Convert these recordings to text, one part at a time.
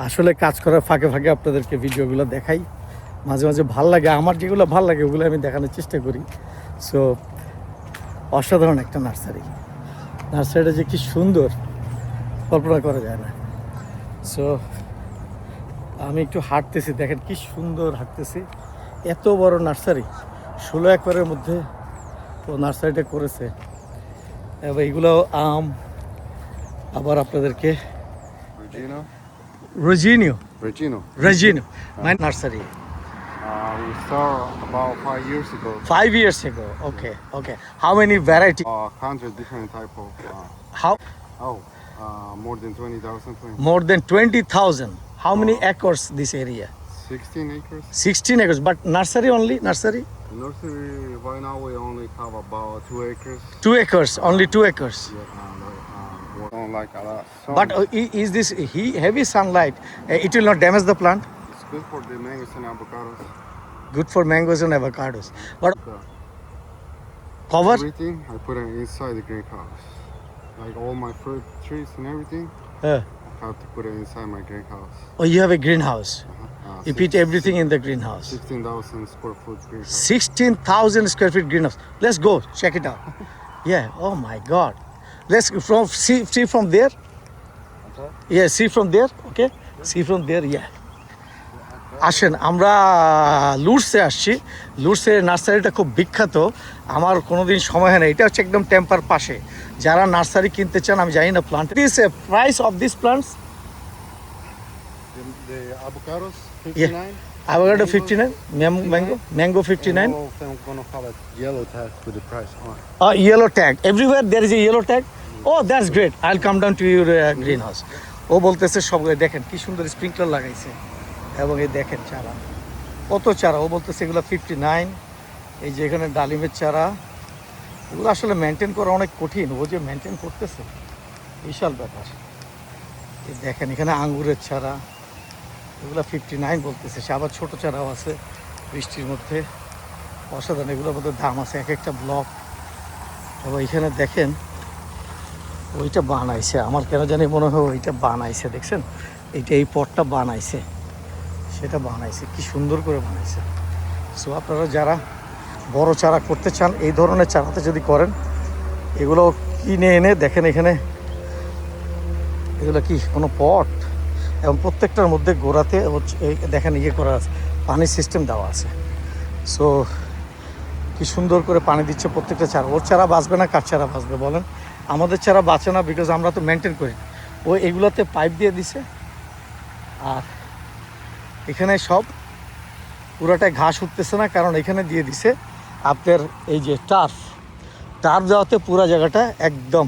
আসলে কাজ করার ফাঁকে ফাঁকে আপনাদেরকে ভিডিওগুলো দেখাই, মাঝে মাঝে ভাল লাগে, আমার যেগুলো ভাল লাগে ওগুলো আমি দেখানোর চেষ্টা করি। সো অসাধারণ একটা নার্সারি, নার্সারিটা যে কি সুন্দর কল্পনা করা যায় না। সো আমি একটু হাঁটতেছি, দেখেন কি সুন্দর হাঁটতেছি। এত বড় নার্সারি, 16 একরের মধ্যে ও নার্সারিটা করেছে। এবং এগুলো আম, আবার আপনাদেরকে Regino. Regino. My nursery. We start about 5 years ago. 5 years ago. Okay. How many variety? 100 different type of. How? More than 20,000. More than 20,000. How many acres this area? 16 acres. 16 acres. But nursery only? Nursery? Nursery, right now we only have about 2 acres. 2 acres. Only 2 acres. Yeah, we don't like a lot. But is this heavy sunlight? It will not damage the plant? It's good for the mangoes and avocados. Good for mangoes and avocados. But cover? Everything I put it inside the greenhouse. Like all my fruit trees and everything, Uh, I have to put it inside my greenhouse. oh, you have a greenhouse. You put everything in the greenhouse. 16,000 square foot greenhouse. 16,000 square feet greenhouse. Let's go check it out. Yeah. Oh my God. Let's see from there. Yeah. See from there. Okay. See from there. Yeah. আসেন আমরা লুটসে আসছি। লুটসের নার্সারিটা খুব বিখ্যাত, আমার কোনোদিন সময় হয় না। এটা হচ্ছে একদম টেম্পার পাশে। যারা নার্সারি কিনতে চান, আমি জানি না plant this price of this plants. The avocados 59. Avocado 59, mango 59. All of them gonna have a yellow tag with the price on. Yellow tag. Everywhere there is a yellow tag. Oh, that's great. I'll come down to your greenhouse. ও বলতেছে সবগুলো দেখেন কি সুন্দর sprinkler লাগাইছে, এবং এই দেখেন চারা, কত চারা। ও বলতেছে এগুলো 59। এই যে এখানে ডালিমের চারা, এগুলো আসলে মেনটেন করা অনেক কঠিন। ও যে মেনটেন করতেছে বিশাল ব্যাপার। এই দেখেন এখানে আঙ্গুরের চারা, এগুলো 59 বলতেছে। সে আবার ছোটো চারাও আছে বৃষ্টির মধ্যে, অসাধারণ। এগুলোর মধ্যে দাম আছে এক একটা ব্লক। এবং এখানে দেখেন ওইটা বানাইছে, আমার কেন জানি মনে হয় ওইটা বানাইছে, দেখছেন এইটা, এই পটটা বানাইছে, সেটা বানাইছে, কি সুন্দর করে বানাইছে। সো আপনারা যারা বড় চারা করতে চান, এই ধরনের চারাতে যদি করেন, এগুলো কিনে এনে দেখেন এখানে এগুলো কি কোনো পট, এবং প্রত্যেকটার মধ্যে গোড়াতে দেখেন ইয়ে করা আছে, পানির সিস্টেম দেওয়া আছে। সো কি সুন্দর করে পানি দিচ্ছে প্রত্যেকটা চারা। ওর চারা বাঁচবে না, কার চারা বাঁচবে বলেন? আমাদের চারা বাঁচে না, বিকজ আমরা তো মেনটেন করি। ও এগুলোতে পাইপ দিয়ে দিছে, আর এখানে সব পুরোটাই ঘাস উঠতেছে না, কারণ এখানে দিয়ে দিছে আপনার এই যে টার্ফ দেওয়াতে পুরো জায়গাটা একদম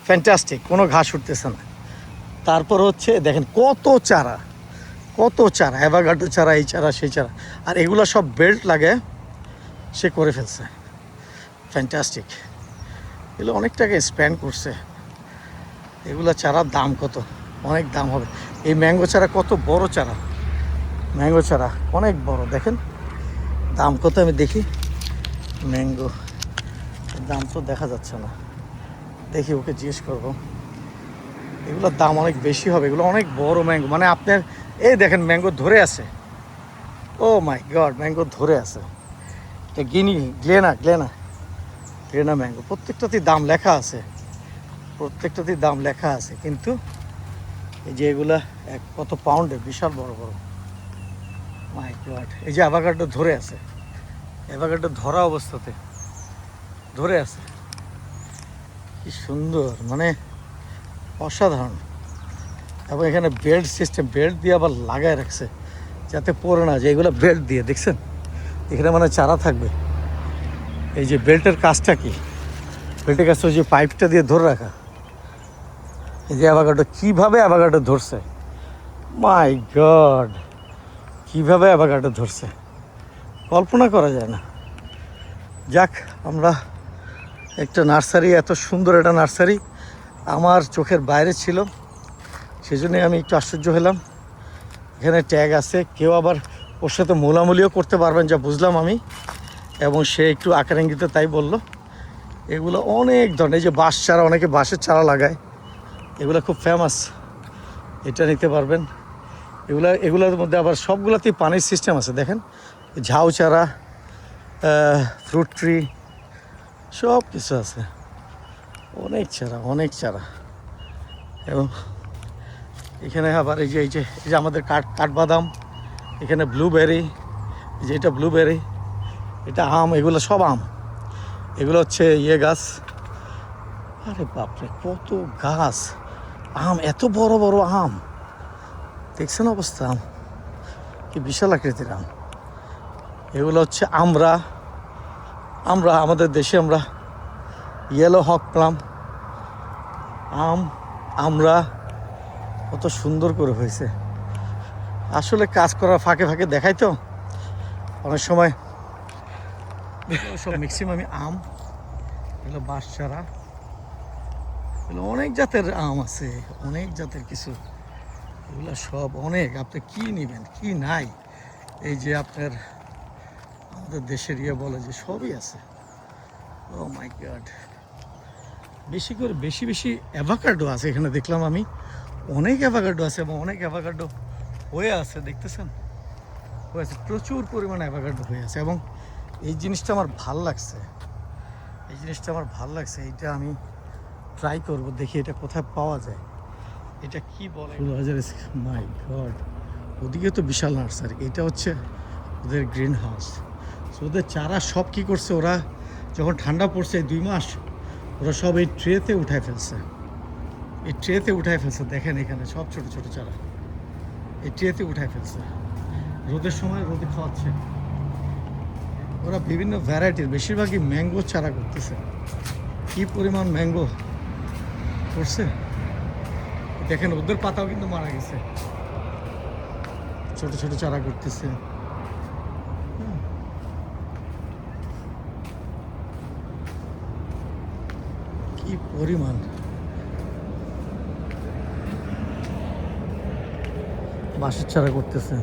ফ্যান্টাস্টিক, কোনো ঘাস উঠতেছে না। তারপর হচ্ছে দেখেন কত চারা, অ্যাভোকাডো চারা, এই চারা সেই চারা, আর এগুলো সব বেল্ট লাগে সে করে ফেলছে। ফ্যান্টাস্টিক। এগুলো অনেক টাকা স্পেন্ড করছে। এগুলো চারার দাম কত, অনেক দাম হবে। এই ম্যাঙ্গো চারা কত বড় চারা, ম্যাঙ্গো চারা অনেক বড়। দেখেন দাম কত, আমি দেখি। ম্যাঙ্গো দাম তো দেখা যাচ্ছে না, দেখি ওকে জিজ্ঞেস করবো। এগুলোর দাম অনেক বেশি হবে, এগুলো অনেক বড় ম্যাঙ্গো। মানে আপনার এই দেখেন ম্যাঙ্গো ধরে আছে। ও মাই গড, ম্যাঙ্গো ধরে আছে। এটা গ্লেনা ম্যাঙ্গো। প্রত্যেকটাতেই দাম লেখা আছে, কিন্তু এই যে এগুলা কত পাউন্ডের, বিশাল বড় বড়। মাই গড, এই যে অ্যাভোকাডো ধরে আছে, অ্যাভোকাডো ধরা অবস্থাতে ধরে আছে, কি সুন্দর, মানে অসাধারণ। এবং এখানে বেল্ট সিস্টেম, বেল্ট দিয়ে আবার লাগায় রাখছে যাতে পড়ে না যায়। এগুলো বেল্ট দিয়ে, দেখছেন এখানে মানে চারা থাকবে। এই যে বেল্টের কাজটা কি, বেল্টের কাজটা ওই যে পাইপটা দিয়ে ধরে রাখা। এই যে অ্যাভোকাডো ধরছে, মাই গড, কীভাবে অ্যাভোকাডো ধরছে কল্পনা করা যায় না। যাক, আমরা একটা নার্সারি, এত সুন্দর একটা নার্সারি আমার চোখের বাইরে ছিল, সেজন্যই আমি একটু আশ্চর্য হলাম। এখানে ট্যাগ আছে, কেউ আবার ওর সাথে মোলামুলিও করতে পারবেন যা বুঝলাম আমি, এবং সে একটু আকার ইঙ্গিতে তাই বলল। এগুলো অনেক ধরনের, এই যে বাঁশ চারা, অনেকে বাঁশের চারা লাগায়, এগুলো খুব ফেমাস, এটা নিতে পারবেন। এগুলোর মধ্যে আবার সবগুলোতেই পানির সিস্টেম আছে দেখেন, ঝাউ চারা, ফ্রুট ট্রি, সব কিছু আছে, অনেক চারা। এবং এখানে আবার এই যে আমাদের কাঠবাদাম, এখানে ব্লুবেরি, এই যে এটা ব্লুবেরি, এটা আম, এগুলো সব আম, এগুলো হচ্ছে গাছ। আরে বাপরে কত গাছ, আম, এত বড় বড় আম, দেখছেন অবস্থা, আম কি বিশাল আকৃতির আম। এগুলো হচ্ছে আমরা আমাদের দেশে আমরা ইয়েলো হক প্লাম আম, আমরা কত সুন্দর করে হয়েছে। আসলে কাজ করার ফাঁকে ফাঁকে দেখাই তো অনেক সময় সব ম্যাক্সিমামই আম, এগুলো বাঁশ চারা, এগুলো অনেক জাতের আম আছে, অনেক জাতের কিছু, এগুলো সব অনেক, আপনি কি নেবেন কি নাই, এই যে আপনার আমাদের দেশের বলে যে সবই আছে। ও মাই গড, বেশি অ্যাভোকাডো আছে এখানে, দেখলাম আমি অনেক অ্যাভোকাডো আছে এবং অনেক অ্যাভোকাডো হয়ে আছে, দেখতেছেন হয়েছে, প্রচুর পরিমাণে অ্যাভোকাডো হয়ে আছে। এবং এই জিনিসটা আমার ভাল লাগছে, এইটা আমি ট্রাই করব, দেখি এটা কোথায় পাওয়া যায়, এটা কি বলে। মাই গড, ওদিকে তো বিশাল নার্সারি, এটা হচ্ছে ওদের গ্রিন হাউস। ওদের চারা সব কি করছে, ওরা যখন ঠান্ডা পড়ছে 2 মাস, ওরা সব এই ট্রেতে উঠায় ফেলছে, দেখেন এখানে সব ছোট ছোট চারা এই ট্রেতে উঠায় ফেলছে, রোদের সময় রোদে খাওয়াচ্ছে। ওরা বিভিন্ন ভ্যারাইটির, বেশিরভাগই ম্যাঙ্গো চারা করতেছে, কি পরিমাণ ম্যাঙ্গো করছে দেখেন, ওদের পাতাও কিন্তু মারা গেছে, ছোট ছোট চারা করতেছে। কি পরিমাণ বাঁশের চারা করতেছে,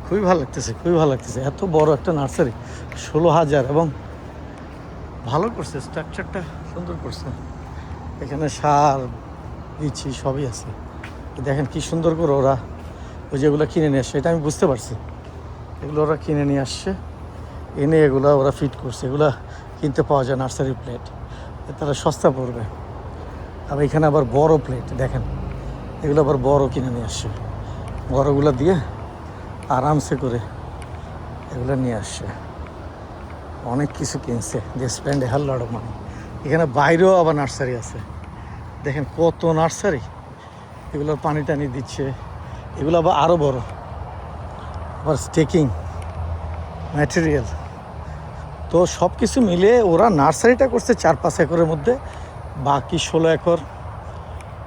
খুবই ভালো লাগতেছে, এত বড় একটা নার্সারি, 16,000, এবং ভালো করছে, স্ট্রাকচারটা সুন্দর করছে, এখানে সার দিচ্ছি সবই আছে। দেখেন কি সুন্দর করে ওরা ওই যেগুলো কিনে নিয়ে আসছে, এটা আমি বুঝতে পারছি, এগুলো ওরা কিনে নিয়ে আসছে, এনে এগুলো ওরা ফিট করছে, এগুলো কিনতে পাওয়া যায় নার্সারি প্লেট, তারা সস্তা পড়বে। আর এখানে আবার বড় প্লেট, দেখেন এগুলো আবার বড় কিনে নিয়ে আসছে, বড়গুলো দিয়ে আরামসে করে এগুলো নিয়ে আসছে, অনেক কিছু কিনছে, যে spend a lot of money. এখানে বাইরেও আবার নার্সারি আছে, দেখেন কত নার্সারি, এগুলোর পানি টানি দিচ্ছে, এগুলো আবার আরও বড়, আবার স্টেকিং ম্যাটেরিয়াল। তো সব কিছু মিলে ওরা নার্সারিটা করছে 4-5 একরের মধ্যে, বাকি 16 একর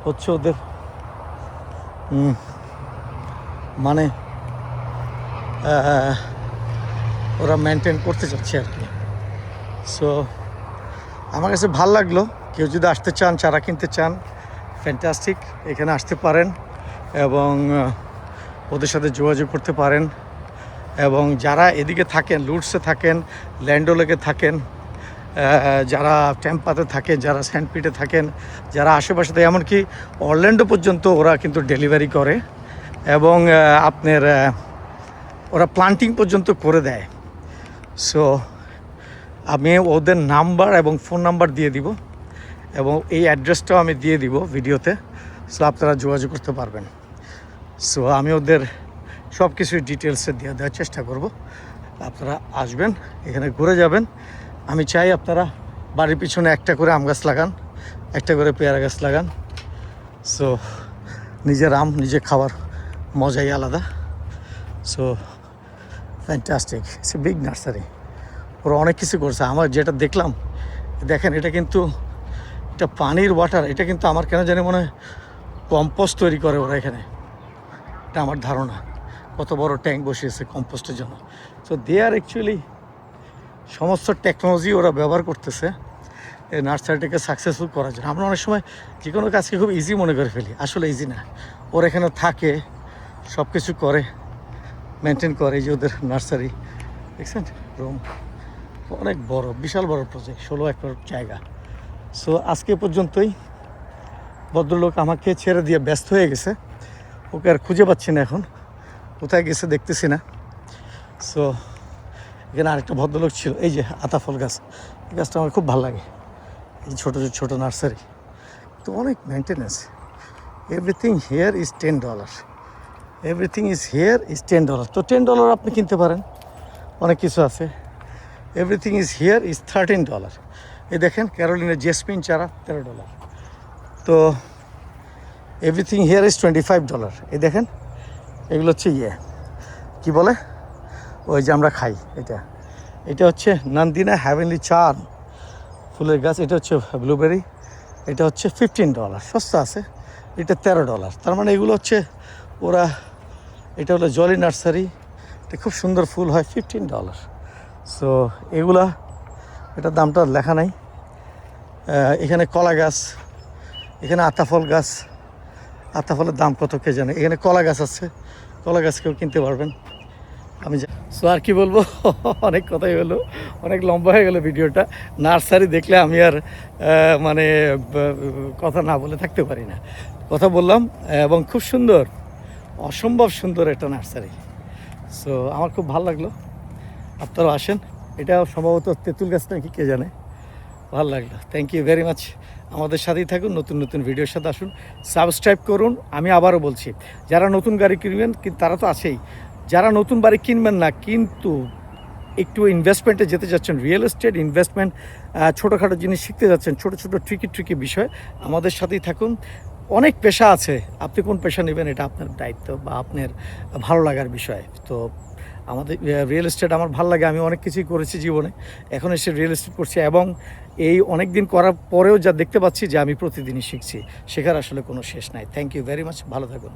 হচ্ছে ওদের মানে ওরা মেনটেন করতে চাচ্ছে আর কি। সো আমার কাছে ভাল লাগলো, কেউ যদি আসতে চান, চারা কিনতে চান, ফ্যান্টাস্টিক, এখানে আসতে পারেন এবং ওদের সাথে যোগাযোগ করতে পারেন। এবং যারা এদিকে থাকেন, লুডসে থাকেন, ল্যান্ডোলেকে থাকেন, যারা টেম্পাতে থাকেন, যারা স্যান্ডপিটে থাকেন, যারা আশেপাশে, এমনকি অরল্যান্ডো পর্যন্ত ওরা কিন্তু ডেলিভারি করে, এবং আপনার ওরা প্লান্টিং পর্যন্ত করে দেয়। সো আমি ওদের নাম্বার এবং ফোন নাম্বার দিয়ে দিব, এবং এই অ্যাড্রেসটাও আমি দিয়ে দিব ভিডিওতে, সো আপনারা যোগাযোগ করতে পারবেন। সো আমি ওদের সব কিছুই ডিটেলসে দিয়ে দেওয়ার চেষ্টা করব, আপনারা আসবেন, এখানে ঘুরে যাবেন। আমি চাই আপনারা বাড়ির পিছনে একটা করে আম গাছ লাগান, একটা করে পেয়ারা গাছ লাগান। সো নিজের আম নিজে খাওয়ার মজাই আলাদা। So fantastic, it's a big nursery, ওরা অনেক কিছু করছে। আমার যেটা দেখলাম, দেখেন এটা কিন্তু এটা পানির ওয়াটার, এটা কিন্তু আমার কেন জানি মনে হয় কম্পোস্ট তৈরি করে ওরা এখানে, এটা আমার ধারণা। কত বড় ট্যাঙ্ক বসিয়েছে কম্পোস্টের জন্য। সো দে আর অ্যাকচুয়ালি সমস্ত টেকনোলজি ওরা ব্যবহার করতেছে এই নার্সারিটাকে সাকসেসফুল করার জন্য। আমরা অনেক সময় যে কোনো কাজকে খুব ইজি মনে করে ফেলি, আসলে ইজি না। ওরা এখানে থাকে, সব কিছু করে, মেনটেন করে। এই যে ওদের নার্সারি দেখছেন, রুম অনেক বড়, বিশাল বড় প্রজেক্ট, 16 একর জায়গা। সো আজকে পর্যন্তই। ভদ্রলোক আমাকে ছেড়ে দিয়ে ব্যস্ত হয়ে গেছে, ওকে আর খুঁজে পাচ্ছি না এখন, কোথায় গেছে দেখতেছি না। সো এখানে আরেকটা ভদ্রলোক ছিল, এই যে আতাফল গাছ, এই গাছটা আমার খুব ভালো লাগে। এই ছোটো ছোটো নার্সারি, তো অনেক maintenance. Everything here is $10, everything is here is $10। তো $10 আপনি কিনতে পারেন, অনেক কিছু আছে। Everything is here is $13। এই দেখেন ক্যারোলিনের জেসমিন চারা $13। তো এভরিথিং হিয়ার ইজ $25। এই দেখেন এগুলো হচ্ছে কি বলে, ওই যে আমরা খাই এটা হচ্ছে নান্দিনা হ্যাভেনলি চার্ম ফুলের গাছ। এটা হচ্ছে ব্লুবেরি, এটা হচ্ছে $15, সস্তা আছে। এটা $13। তার মানে এগুলো হচ্ছে ওরা, এটা হলো জলি নার্সারি, এটা খুব সুন্দর ফুল হয়, $15। সো এগুলা, এটার দামটা লেখা নাই। এখানে কলা গাছ, এখানে আতাফল গাছ, আতাফলের দাম কত কে জানে। এখানে কলা গাছ আছে, কলা গাছ কেউ কিনতে পারবেন। আমি সো আর কি বলবো, অনেক কথাই হলো, অনেক লম্বা হয়ে গেলো ভিডিওটা। নার্সারি দেখলে আমি আর মানে কথা না বলে থাকতে পারি না, কথা বললাম। এবং খুব সুন্দর, অসম্ভব সুন্দর একটা নার্সারি। সো আমার খুব ভালো লাগলো, আপনারাও আসেন। এটা সম্ভবত তেঁতুল গাছ নাকি কে জানে, ভালো লাগলো। Thank you very much. আমাদের সাথেই থাকুন, নতুন নতুন ভিডিওর সাথে আসুন, সাবস্ক্রাইব করুন। আমি আবারও বলছি, যারা নতুন গাড়ি কিনবেন তারা তো আছেই, যারা নতুন বাড়ি কিনবেন না কিন্তু একটু ইনভেস্টমেন্টে যেতে যাচ্ছেন, রিয়েল এস্টেট ইনভেস্টমেন্ট, ছোটোখাটো জিনিস শিখতে যাচ্ছেন, ছোটো ছোটো ট্রিকি বিষয়, আমাদের সাথেই থাকুন। অনেক পেশা আছে, আপনি কোন পেশা নেবেন এটা আপনার দায়িত্ব বা আপনার ভালো লাগার বিষয়। তো আমাদের রিয়েল এস্টেট আমার ভালো লাগে, আমি অনেক কিছুই করেছি জীবনে, এখন এসে রিয়েল এস্টেট করছি। এবং এই অনেক দিন করার পরেও যা দেখতে পাচ্ছি যে আমি প্রতিদিনই শিখছি, শেখার আসলে কোনো শেষ নাই। থ্যাংক ইউ ভেরি মাচ, ভালো থাকুন।